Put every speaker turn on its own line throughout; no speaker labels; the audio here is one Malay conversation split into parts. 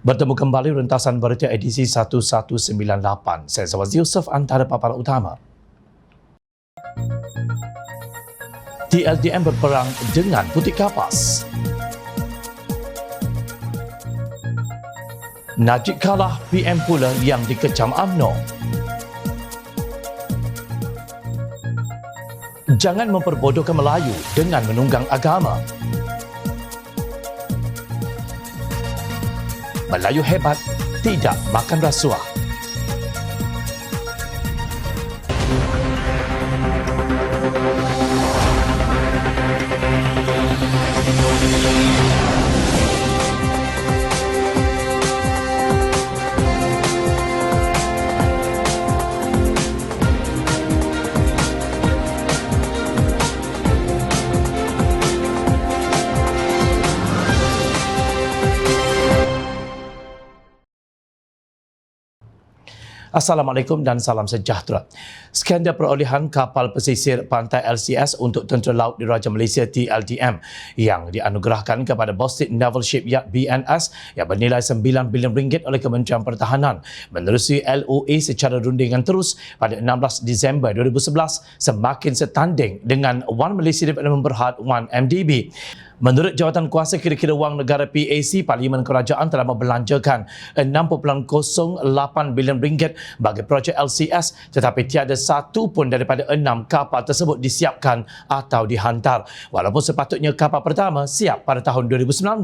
Bertemu kembali rentasan berita edisi 1198. Saya Zawaz Yusof, antara paparan utama. TLDM berperang dengan Putih Kapas. Najib kalah, PM pula yang dikecam UMNO. Jangan memperbodohkan Melayu dengan menunggang agama. Melayu hebat, tidak makan rasuah. Assalamualaikum dan salam sejahtera. Skandal perolehan kapal pesisir pantai LCS untuk Tentera Laut Diraja Malaysia TLDM yang dianugerahkan kepada Bostik Naval Shipyard BNS yang bernilai RM9 bilion oleh Kementerian Pertahanan menerusi LOA secara rundingan terus pada 16 Disember 2011 semakin setanding dengan One Malaysia Development Berhad 1 MDB. Menurut Jawatan Kuasa Kira-kira Wang Negara PAC, Parlimen Kerajaan telah membelanjakan RM6.08 bilion bagi projek LCS, tetapi tiada satu pun daripada 6 kapal tersebut disiapkan atau dihantar, walaupun sepatutnya kapal pertama siap pada tahun 2019.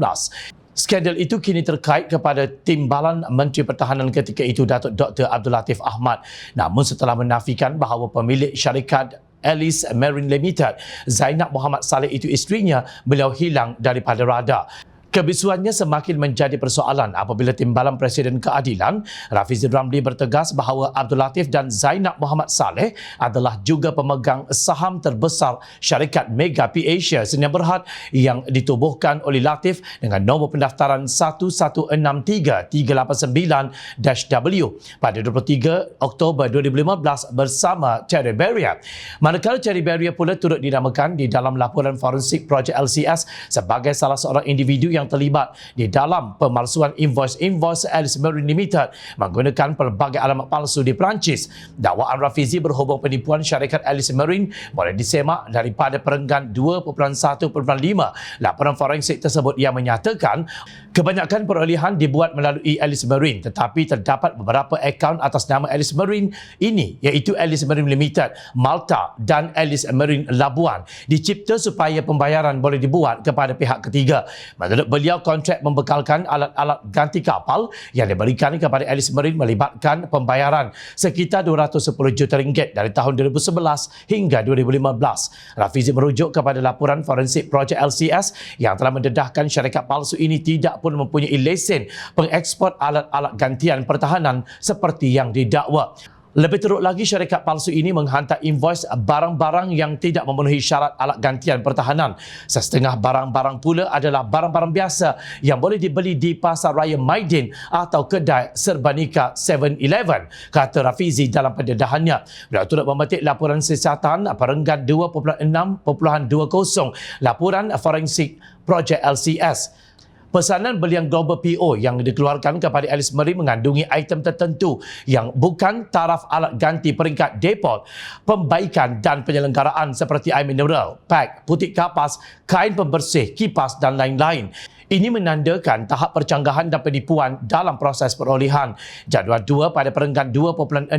Skandal itu kini terkait kepada Timbalan Menteri Pertahanan ketika itu, Datuk Dr. Abdul Latif Ahmad. Namun setelah menafikan bahawa pemilik syarikat Alice Marine Limited, Zainab Muhammad Saleh itu isterinya, beliau hilang daripada radar. Kebisuannya semakin menjadi persoalan apabila Timbalan Presiden Keadilan Rafizi Ramli bertegas bahawa Abdul Latif dan Zainab Muhammad Saleh adalah juga pemegang saham terbesar syarikat Mega P Asia Sdn Bhd yang ditubuhkan oleh Latif dengan nombor pendaftaran 1163389-W pada 23 Oktober 2015 bersama Cherry Barrier. Manakala Cherry Barrier pula turut dinamakan di dalam laporan forensik projek LCS sebagai salah seorang individu yang terlibat di dalam pemalsuan invoice Alice Marine Limited menggunakan pelbagai alamat palsu di Perancis. Dakwaan Rafizi berhubung penipuan syarikat Alice Marine boleh disemak daripada perenggan 2.1.5 laporan forensik tersebut yang menyatakan kebanyakan perolehan dibuat melalui Alice Marine, tetapi terdapat beberapa akaun atas nama Alice Marine ini, iaitu Alice Marine Limited Malta dan Alice Marine Labuan, dicipta supaya pembayaran boleh dibuat kepada pihak ketiga. Menurut beliau, kontrak membekalkan alat-alat ganti kapal yang diberikan kepada Alice Marine melibatkan pembayaran sekitar RM210 juta dari tahun 2011 hingga 2015. Rafizi merujuk kepada laporan forensik projek LCS yang telah mendedahkan syarikat palsu ini tidak pun mempunyai lesen pengeksport alat-alat gantian pertahanan seperti yang didakwa. Lebih teruk lagi, syarikat palsu ini menghantar invoice barang-barang yang tidak memenuhi syarat alat gantian pertahanan. Setengah barang-barang pula adalah barang-barang biasa yang boleh dibeli di Pasar Raya Maidin atau kedai serbanika 7-Eleven, kata Rafizi dalam pendedahannya. Beliau turut memetik laporan siasatan perenggan 2.6.20 laporan forensik projek LCS. Pesanan belian global PO yang dikeluarkan kepada Alice Marine mengandungi item tertentu yang bukan taraf alat ganti peringkat depot, pembaikan dan penyelenggaraan seperti air mineral, pack, putih kapas, kain pembersih, kipas dan lain-lain. Ini menandakan tahap percanggahan dan penipuan dalam proses perolehan. Jadual 2 pada perenggan 2.6.22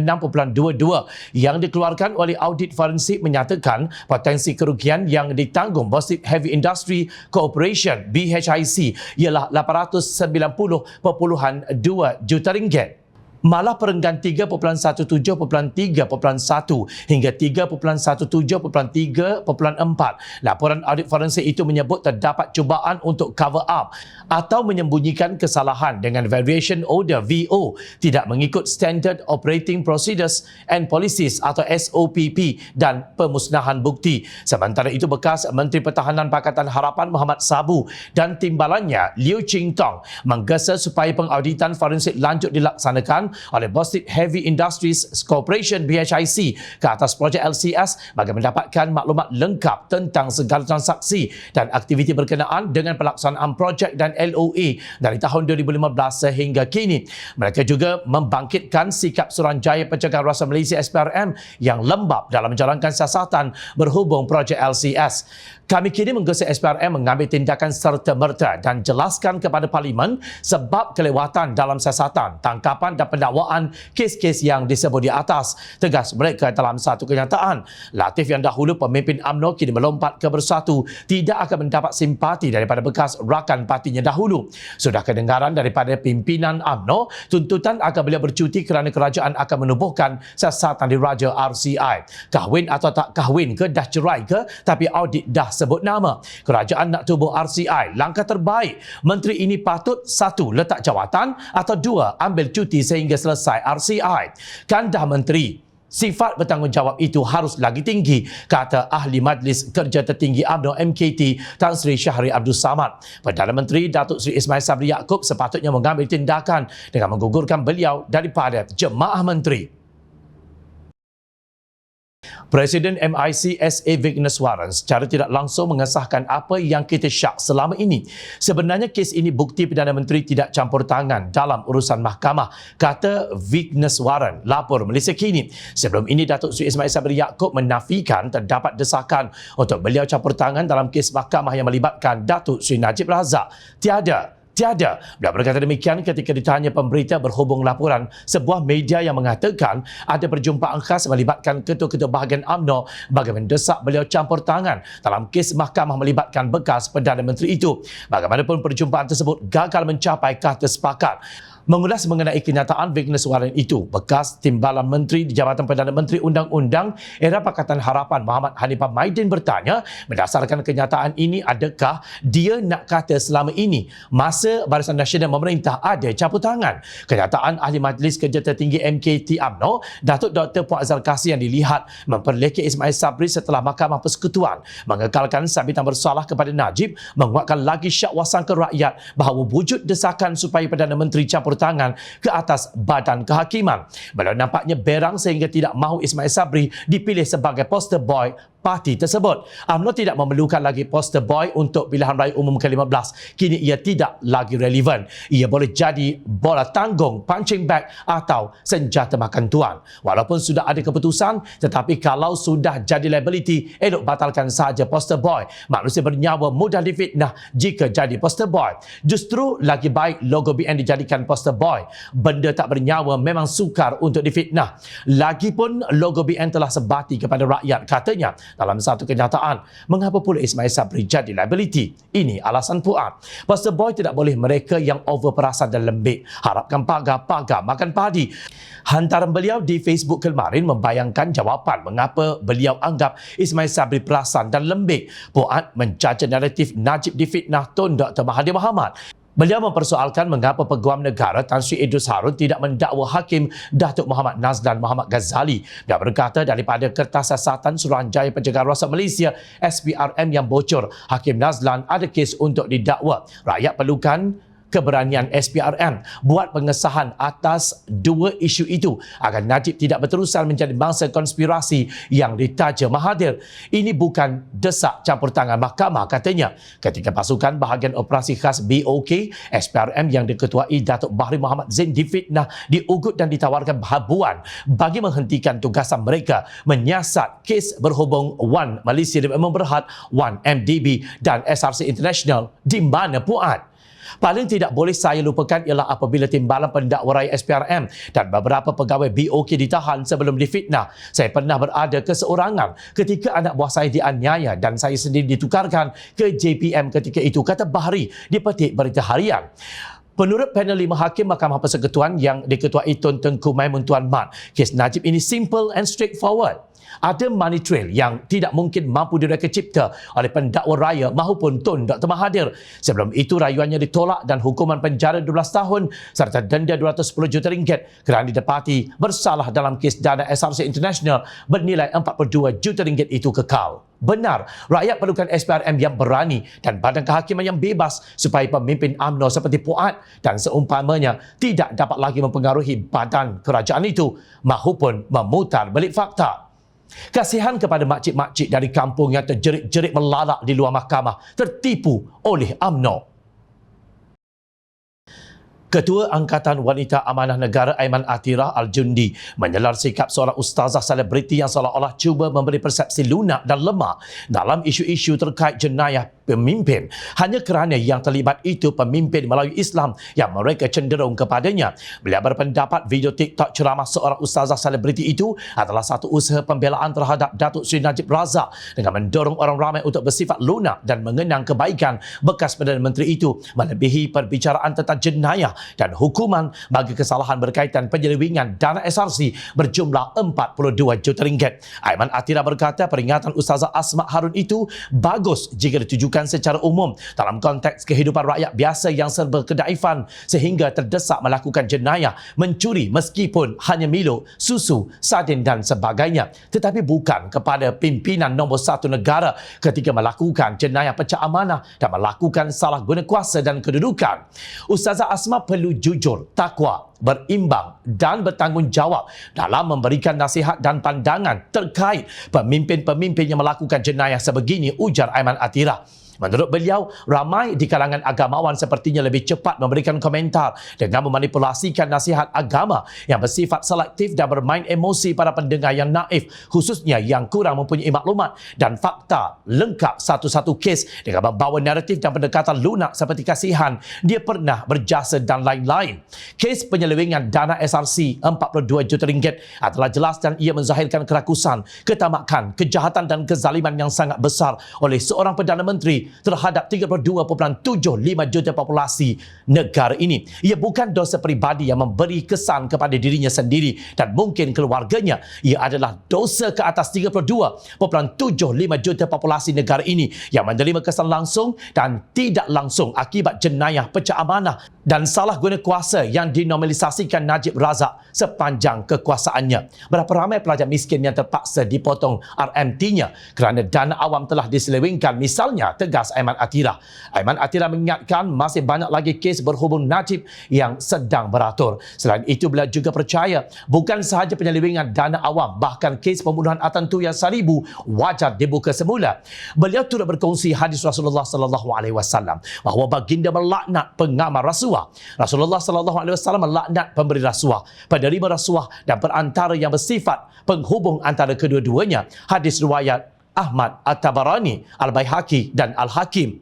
yang dikeluarkan oleh audit forensik menyatakan potensi kerugian yang ditanggung Bostik Heavy Industry Corporation BHIC ialah RM890.2 juta. Malah perenggan 3.17.3.1 hingga 3.17.3.4 laporan audit forensik itu menyebut terdapat cubaan untuk cover up atau menyembunyikan kesalahan dengan variation order VO tidak mengikut Standard Operating Procedures and Policies atau SOPP dan pemusnahan bukti. Sementara itu, bekas Menteri Pertahanan Pakatan Harapan Muhammad Sabu dan timbalannya Liu Ching Tong menggesa supaya pengauditan forensik lanjut dilaksanakan oleh Bostik Heavy Industries Corporation BHIC ke atas projek LCS bagi mendapatkan maklumat lengkap tentang segala transaksi dan aktiviti berkenaan dengan pelaksanaan projek dan LOA dari tahun 2015 sehingga kini. Mereka juga membangkitkan sikap Suruhanjaya Pencegahan Rasuah Malaysia SPRM yang lembap dalam menjalankan siasatan berhubung projek LCS. Kami kini menggesa SPRM mengambil tindakan serta-merta dan jelaskan kepada Parlimen sebab kelewatan dalam siasatan, tangkapan dan pendakwaan kes-kes yang disebut di atas. Tegas mereka dalam satu kenyataan. Latif yang dahulu pemimpin UMNO kini melompat ke Bersatu tidak akan mendapat simpati daripada bekas rakan partinya dahulu. Sudah kedengaran daripada pimpinan UMNO, tuntutan akan beliau bercuti kerana kerajaan akan menubuhkan siasatan di Raja RCI. Kahwin atau tak kahwin ke, dah cerai ke, tapi audit dah sebut nama. Kerajaan nak tubuh RCI. Langkah terbaik, menteri ini patut 1. letak jawatan atau 2. ambil cuti sehingga selesai RCI. Kandah menteri, sifat bertanggungjawab itu harus lagi tinggi, kata Ahli Majlis Kerja Tertinggi UMNO MKT Tan Sri Syahri Abdul Samad. Perdana Menteri Datuk Seri Ismail Sabri Yaakob sepatutnya mengambil tindakan dengan menggugurkan beliau daripada jemaah menteri. Presiden MIC SA Vigneswaran secara tidak langsung mengesahkan apa yang kita syak selama ini. Sebenarnya kes ini bukti Perdana Menteri tidak campur tangan dalam urusan mahkamah, kata Vigneswaran, lapor Malaysia Kini. Sebelum ini, Datuk Seri Ismail Sabri Yaakob menafikan terdapat desakan untuk beliau campur tangan dalam kes mahkamah yang melibatkan Datuk Seri Najib Razak. Tiada. Beliau berkata demikian ketika ditanya pemberita berhubung laporan sebuah media yang mengatakan ada perjumpaan khas melibatkan ketua-ketua bahagian UMNO bagi mendesak beliau campur tangan dalam kes mahkamah melibatkan bekas Perdana Menteri itu. Bagaimanapun perjumpaan tersebut gagal mencapai kata sepakat. Mengulas mengenai kenyataan Vigneswaran itu, bekas Timbalan Menteri di Jabatan Perdana Menteri Undang-Undang era Pakatan Harapan Muhammad Hanifah Maidin bertanya, berdasarkan kenyataan ini, adakah dia nak kata selama ini masa Barisan Nasional memerintah ada campur tangan? Kenyataan Ahli Majlis Kerja Tertinggi MKT UMNO, Datuk Dr. Puan Azhar Kassi yang dilihat memperlekeh Ismail Sabri setelah Mahkamah Persekutuan mengekalkan sabitan bersalah kepada Najib, menguatkan lagi syak wasangka rakyat bahawa wujud desakan supaya Perdana Menteri campur tangan ke atas badan kehakiman. Beliau nampaknya berang sehingga tidak mahu Ismail Sabri dipilih sebagai poster boy parti tersebut. UMNO tidak memerlukan lagi poster boy untuk pilihan raya umum ke-15. Kini ia tidak lagi relevan. Ia boleh jadi bola tanggung, punching bag atau senjata makan tuan. Walaupun sudah ada keputusan, tetapi kalau sudah jadi liability, elok batalkan sahaja poster boy. Manusia bernyawa mudah difitnah jika jadi poster boy. Justru lagi baik logo BN dijadikan poster boy. Benda tak bernyawa memang sukar untuk difitnah. Lagipun logo BN telah sebati kepada rakyat, katanya dalam satu kenyataan. Mengapa pula Ismail Sabri jadi liability? Ini alasan Puan. Poster boy tidak boleh mereka yang over perasan dan lembik. Harapkan pagar makan padi. Hantaran beliau di Facebook kemarin membayangkan jawapan mengapa beliau anggap Ismail Sabri perasan dan lembik. Puan mencaca naratif Najib difitnah Tun Dr. Mahathir Mohamad. Beliau mempersoalkan mengapa Peguam Negara Tan Sri Idrus Harun tidak mendakwa Hakim Datuk Muhammad Nazlan Muhammad Ghazali. Dia berkata daripada kertas siasatan Suruhanjaya Pencegahan Rasuah Malaysia SPRM yang bocor, Hakim Nazlan ada kes untuk didakwa. Rakyat perlukan keberanian SPRM buat pengesahan atas dua isu itu agar Najib tidak berterusan menjadi mangsa konspirasi yang ditaja Mahathir. Ini bukan desak campur tangan mahkamah, katanya. Ketika pasukan bahagian operasi khas BOK SPRM yang diketuai Datuk Bahri Muhammad Zain difitnah, diugut dan ditawarkan habuan bagi menghentikan tugasan mereka menyiasat kes berhubung One Malaysia Development Berhad, One MDB dan SRC International, di mana Puan? Paling tidak boleh saya lupakan ialah apabila timbalan pendakwa raya SPRM dan beberapa pegawai BOK ditahan sebelum difitnah. Saya pernah berada keseorangan ketika anak buah saya dianiaya dan saya sendiri ditukarkan ke JPM ketika itu, kata Bahri di petik Berita Harian. Menurut panel 5 hakim Mahkamah Persekutuan yang diketuai Tun Tengku Maimun Tuan Mat, kes Najib ini simple and straightforward. Ada money trail yang tidak mungkin mampu direka cipta oleh pendakwa raya mahupun Tun Dr. Mahathir. Sebelum itu rayuannya ditolak dan hukuman penjara 12 tahun serta denda 210 juta ringgit kerana didapati bersalah dalam kes dana SRC International bernilai 42 juta ringgit itu kekal. Benar, rakyat perlukan SPRM yang berani dan badan kehakiman yang bebas supaya pemimpin UMNO seperti Puat dan seumpamanya tidak dapat lagi mempengaruhi badan kerajaan itu mahupun memutar balik fakta. Kasihan kepada makcik-makcik dari kampung yang terjerit-jerit melalak di luar mahkamah tertipu oleh UMNO. Ketua Angkatan Wanita Amanah Negara Aiman Atirah Al-Jundi menyelar sikap seorang ustazah selebriti yang seolah-olah cuba memberi persepsi lunak dan lemah dalam isu-isu terkait jenayah pemimpin hanya kerana yang terlibat itu pemimpin melalui Islam yang mereka cenderung kepadanya. Beliau berpendapat video TikTok ceramah seorang ustazah selebriti itu adalah satu usaha pembelaan terhadap Datuk Seri Najib Razak dengan mendorong orang ramai untuk bersifat lunak dan mengenang kebaikan bekas Perdana Menteri itu melebihi perbicaraan tentang jenayah dan hukuman bagi kesalahan berkaitan penyelewengan dana SRC berjumlah 42 juta ringgit. Aiman Atirah berkata peringatan Ustazah Asma Harun itu bagus jika ditujukan secara umum dalam konteks kehidupan rakyat biasa yang serba kedaifan sehingga terdesak melakukan jenayah, mencuri meskipun hanya Milo, susu, sardin dan sebagainya, tetapi bukan kepada pimpinan nombor satu negara ketika melakukan jenayah pecah amanah dan melakukan salah guna kuasa dan kedudukan. Ustazah Asma perlu jujur, takwa, berimbang dan bertanggungjawab dalam memberikan nasihat dan pandangan terkait pemimpin-pemimpin yang melakukan jenayah sebegini, ujar Aiman Atirah. Menurut beliau, ramai di kalangan agamawan sepertinya lebih cepat memberikan komentar dengan memanipulasikan nasihat agama yang bersifat selektif dan bermain emosi para pendengar yang naif, khususnya yang kurang mempunyai maklumat dan fakta lengkap satu-satu kes dengan membawa naratif dan pendekatan lunak seperti kasihan, dia pernah berjasa dan lain-lain. Kes penyelewengan dana SRC 42 juta ringgit adalah jelas dan ia menzahirkan kerakusan, ketamakan, kejahatan dan kezaliman yang sangat besar oleh seorang Perdana Menteri terhadap 32.75 juta populasi negara ini. Ia bukan dosa peribadi yang memberi kesan kepada dirinya sendiri dan mungkin keluarganya. Ia adalah dosa ke atas 32.75 juta populasi negara ini yang menerima kesan langsung dan tidak langsung akibat jenayah pecah amanah dan salah guna kuasa yang dinormalisasikan Najib Razak sepanjang kekuasaannya. Berapa ramai pelajar miskin yang terpaksa dipotong RMT-nya kerana dana awam telah diselewengkan, misalnya, tegas Aiman Atirah. Aiman Atirah mengingatkan masih banyak lagi kes berhubung Najib yang sedang beratur. Selain itu, beliau juga percaya bukan sahaja penyelewengan dana awam, bahkan kes pembunuhan Atantu yang 1000 wajar dibuka semula. Beliau turut berkongsi hadis Rasulullah SAW bahawa baginda melaknat pengamal rasuah. Rasulullah SAW melaknat pemberi rasuah, penerima rasuah dan perantara yang bersifat penghubung antara kedua-duanya. Hadis riwayat Ahmad, At-Tabarani, Al-Baihaqi dan Al-Hakim.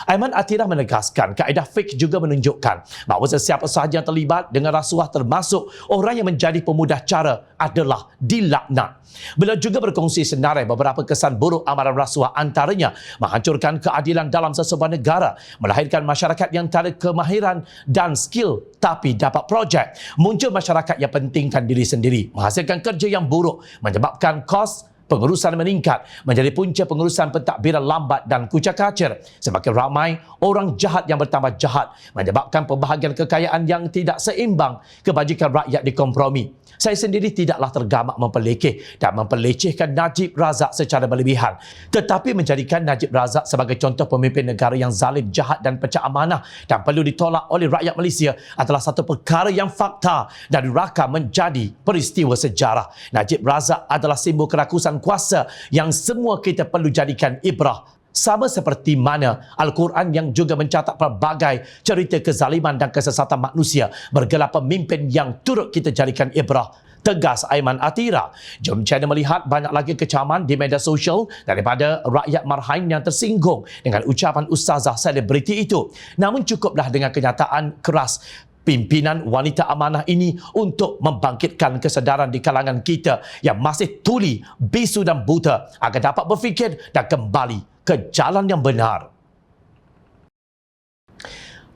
Aiman Atirah menegaskan kaedah fiqh juga menunjukkan bahawa sesiapa sahaja yang terlibat dengan rasuah termasuk orang yang menjadi pemudah cara adalah dilaknat. Beliau juga berkongsi senarai beberapa kesan buruk amaran rasuah, antaranya menghancurkan keadilan dalam sesebuah negara, melahirkan masyarakat yang tak ada kemahiran dan skill tapi dapat projek, muncul masyarakat yang pentingkan diri sendiri, menghasilkan kerja yang buruk, menyebabkan kos pengurusan meningkat, menjadi punca pengurusan pentadbiran lambat dan kucak-kacir. Semakin ramai orang jahat yang bertambah jahat, menyebabkan pembahagian kekayaan yang tidak seimbang, kebajikan rakyat dikompromi. Saya sendiri tidaklah tergamak memperlekeh dan memperlecehkan Najib Razak secara berlebihan, tetapi menjadikan Najib Razak sebagai contoh pemimpin negara yang zalim, jahat dan pecah amanah dan perlu ditolak oleh rakyat Malaysia adalah satu perkara yang fakta dan dirakam menjadi peristiwa sejarah. Najib Razak adalah simbol kerakusan kuasa yang semua kita perlu jadikan ibrah. Sama seperti mana Al-Quran yang juga mencatat pelbagai cerita kezaliman dan kesesatan manusia bergelar pemimpin yang turut kita jadikan ibrah, tegas Aiman Atirah. Jom channel melihat banyak lagi kecaman di media sosial daripada rakyat Marhain yang tersinggung dengan ucapan ustazah selebriti itu. Namun cukuplah dengan kenyataan keras pimpinan wanita amanah ini untuk membangkitkan kesedaran di kalangan kita yang masih tuli, bisu dan buta agar dapat berfikir dan kembali ke jalan yang benar.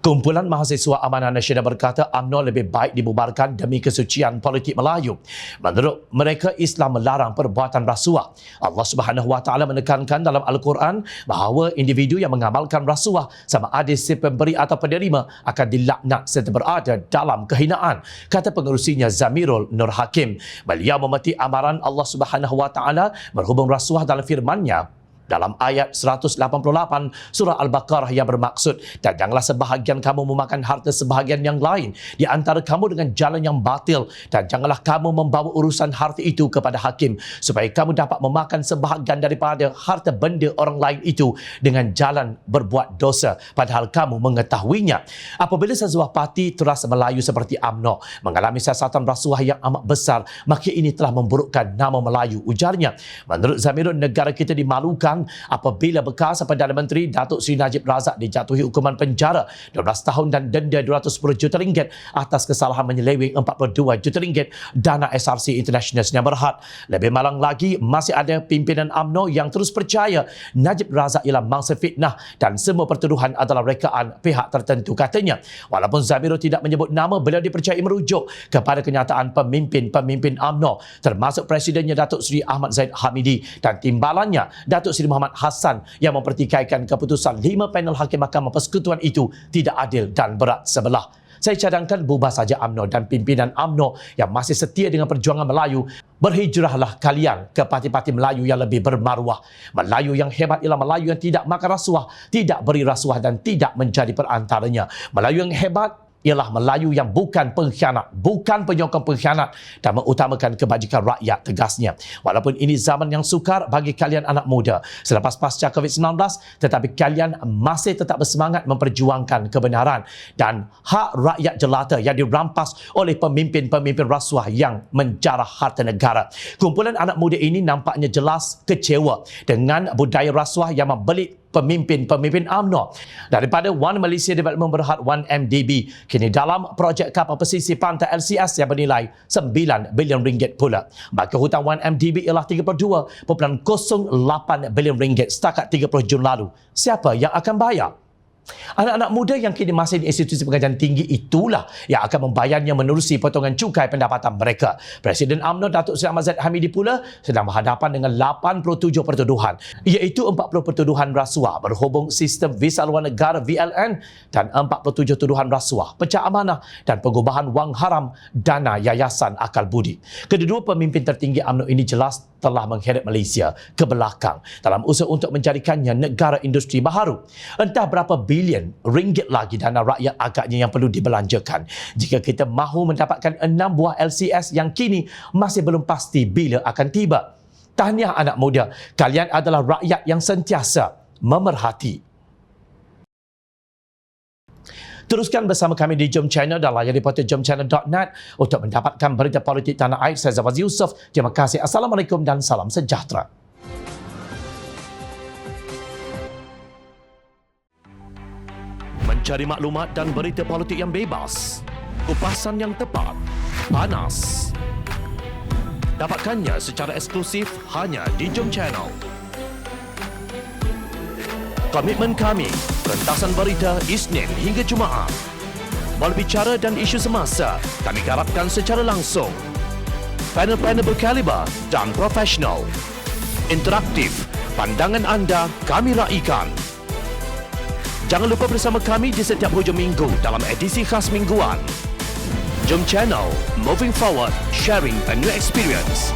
Kumpulan Mahasiswa Amanah Nasional berkata UMNO lebih baik dibubarkan demi kesucian politik Melayu. Menurut mereka, Islam melarang perbuatan rasuah. Allah Subhanahu Wa Taala menekankan dalam Al-Quran bahawa individu yang mengamalkan rasuah sama ada si pemberi atau penerima akan dilaknat serta berada dalam kehinaan, kata pengerusinya Zamirul Nur Hakim. Beliau memetik amaran Allah Subhanahu Wa Taala berhubung rasuah dalam firman-Nya dalam ayat 188 surah Al-Baqarah yang bermaksud, dan janganlah sebahagian kamu memakan harta sebahagian yang lain di antara kamu dengan jalan yang batil, dan janganlah kamu membawa urusan harta itu kepada hakim supaya kamu dapat memakan sebahagian daripada harta benda orang lain itu dengan jalan berbuat dosa padahal kamu mengetahuinya. Apabila sebuah parti terasa Melayu seperti UMNO mengalami siasatan rasuah yang amat besar, maka ini telah memburukkan nama Melayu, ujarnya. Menurut Zamirul, negara kita dimalukan apabila bekas Perdana Menteri Datuk Seri Najib Razak dijatuhi hukuman penjara 12 tahun dan denda 210 juta ringgit atas kesalahan menyeleweng 42 juta ringgit dana SRC International Sdn Bhd. Lebih malang lagi, masih ada pimpinan UMNO yang terus percaya Najib Razak ialah mangsa fitnah dan semua pertuduhan adalah rekaan pihak tertentu, katanya. Walaupun Zamirul tidak menyebut nama, beliau dipercayai merujuk kepada kenyataan pemimpin-pemimpin UMNO termasuk Presidennya Datuk Seri Ahmad Zahid Hamidi dan timbalannya Datuk Seri Muhammad Hassan yang mempertikaikan keputusan 5 panel Hakim Mahkamah Persekutuan itu tidak adil dan berat sebelah. Saya cadangkan bubar saja UMNO dan pimpinan UMNO yang masih setia dengan perjuangan Melayu. Berhijrahlah kalian ke parti-parti Melayu yang lebih bermaruah. Melayu yang hebat ialah Melayu yang tidak makan rasuah, tidak beri rasuah dan tidak menjadi perantaranya. Melayu yang hebat ialah Melayu yang bukan pengkhianat, bukan penyokong pengkhianat dan mengutamakan kebajikan rakyat, tegasnya. Walaupun ini zaman yang sukar bagi kalian anak muda selepas pasca COVID-19, tetapi kalian masih tetap bersemangat memperjuangkan kebenaran dan hak rakyat jelata yang dirampas oleh pemimpin-pemimpin rasuah yang menjarah harta negara. Kumpulan anak muda ini nampaknya jelas kecewa dengan budaya rasuah yang membelit pemimpin-pemimpin UMNO. Daripada One Malaysia Development Berhad 1MDB, kini dalam projek kapal pesisir pantai LCS yang bernilai 9 bilion ringgit pula. Maka hutang 1MDB ialah 32.08 bilion ringgit setakat 30 Jun lalu. Siapa yang akan bayar? Anak-anak muda yang kini masih di institusi pengajian tinggi itulah yang akan membayarnya menerusi potongan cukai pendapatan mereka. Presiden UMNO Datuk Seri Ahmad Zahid Hamidi pula sedang berhadapan dengan 87 pertuduhan, iaitu 40 pertuduhan rasuah berhubung sistem visa luar negara VLN dan 47 tuduhan rasuah, pecah amanah dan pengubahan wang haram dana Yayasan Akal Budi. Kedua pemimpin tertinggi UMNO ini jelas telah mengheret Malaysia ke belakang dalam usaha untuk menjadikannya negara industri baharu. Entah berapa bilion ringgit lagi dana rakyat agaknya yang perlu dibelanjakan jika kita mahu mendapatkan 6 buah LCS yang kini masih belum pasti bila akan tiba. Tahniah anak muda, kalian adalah rakyat yang sentiasa memerhati. Teruskan bersama kami di Jom Channel dan layari portal jomchannel.net untuk mendapatkan berita politik tanah air. Saya Zawaz Yusof. Terima kasih. Assalamualaikum dan salam sejahtera. Mencari maklumat dan berita politik yang bebas, kupasan yang tepat, panas. Dapatkannya secara eksklusif hanya di Jom Channel. Komitmen kami, rentasan berita Isnin hingga Jumaat. Berbicara dan isu semasa, kami garapkan secara langsung. Panel-panel berkaliber dan profesional. Interaktif, pandangan anda kami raikan. Jangan lupa bersama kami di setiap hujung minggu dalam edisi khas mingguan. Jom Channel, moving forward, sharing a new experience.